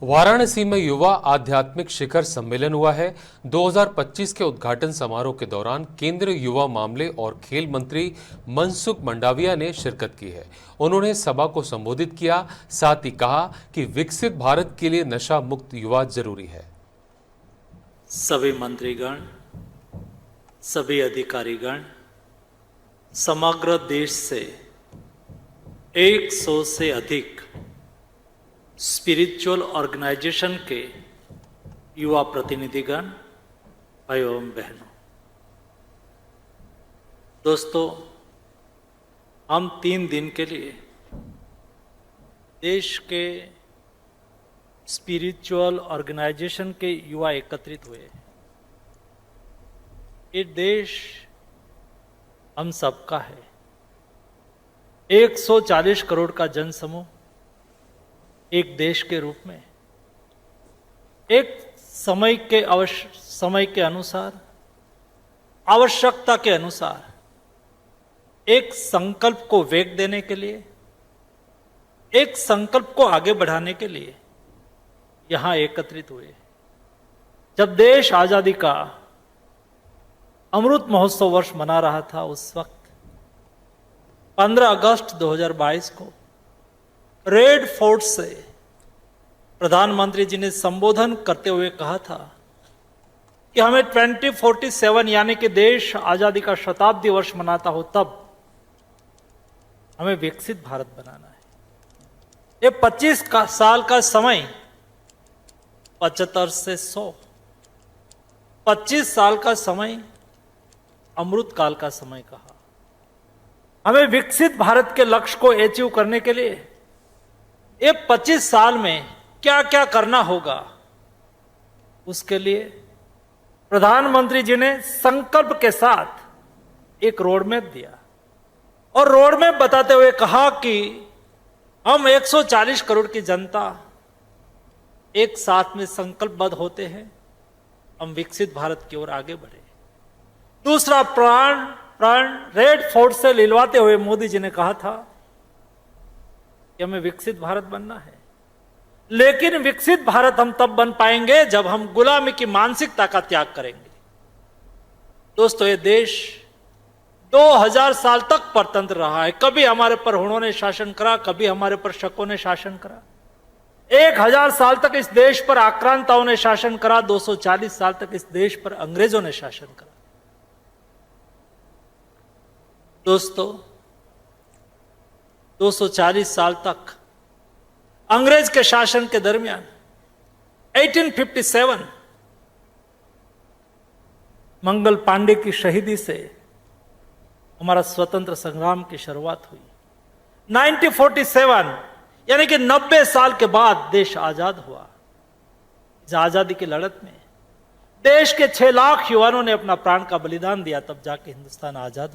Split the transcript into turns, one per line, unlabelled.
वाराणसी में युवा आध्यात्मिक शिखर सम्मेलन हुआ है। 2025 के उद्घाटन समारोह के दौरान केंद्रीय युवा मामले और खेल मंत्री मनसुख मंडाविया ने शिरकत की है। उन्होंने सभा को संबोधित किया, साथ ही कहा कि विकसित भारत के लिए नशा मुक्त युवा जरूरी है।
सभी मंत्रीगण, सभी अधिकारीगण, समग्र देश से 100 से अधिक स्पिरिचुअल ऑर्गेनाइजेशन के युवा प्रतिनिधिगण, भाइयों एवं बहनों, दोस्तों, हम 3 दिन के लिए देश के स्पिरिचुअल ऑर्गेनाइजेशन के युवा एकत्रित हुए। ये देश हम सबका है। 140 करोड़ का जनसमूह एक देश के रूप में एक समय के अनुसार, आवश्यकता के अनुसार एक संकल्प को वेग देने के लिए, एक संकल्प को आगे बढ़ाने के लिए यहां एकत्रित हुए। जब देश आजादी का अमृत महोत्सव वर्ष मना रहा था, उस वक्त 15 अगस्त 2022 को रेड फोर्ट से प्रधानमंत्री जी ने संबोधन करते हुए कहा था कि हमें 2047 यानी कि देश आजादी का शताब्दी वर्ष मनाता हो तब हमें विकसित भारत बनाना है। ये 25 साल का समय 75 से 100, 25 साल का समय अमृत काल का समय कहा। हमें विकसित भारत के लक्ष्य को अचीव करने के लिए ये 25 साल में क्या क्या करना होगा, उसके लिए प्रधानमंत्री जी ने संकल्प के साथ एक रोड मैप दिया और रोड मैप बताते हुए कहा कि हम 140 करोड़ की जनता एक साथ में संकल्पबद्ध होते हैं, हम विकसित भारत की ओर आगे बढ़े। दूसरा प्राण रेड फोर्ट से लिलवाते हुए मोदी जी ने कहा था कि हमें विकसित भारत बनना है, लेकिन विकसित भारत हम तब बन पाएंगे जब हम गुलामी की मानसिकता का त्याग करेंगे। दोस्तों, ये देश 2000 साल तक परतंत्र रहा है। कभी हमारे पर हुणों ने शासन करा, कभी हमारे पर शकों ने शासन करा। 1000 साल तक इस देश पर आक्रांताओं ने शासन करा, 240 साल तक इस देश पर अंग्रेजों ने शासन करा। दोस्तों, 240 साल तक अंग्रेज के शासन के दरमियान 1857 मंगल पांडे की शहीदी से हमारा स्वतंत्र संग्राम की शुरुआत हुई। 1947 यानी कि 90 साल के बाद देश आजाद हुआ। इस आजादी की लड़त में देश के 6 लाख युवाओं ने अपना प्राण का बलिदान दिया, तब जाके हिंदुस्तान आजाद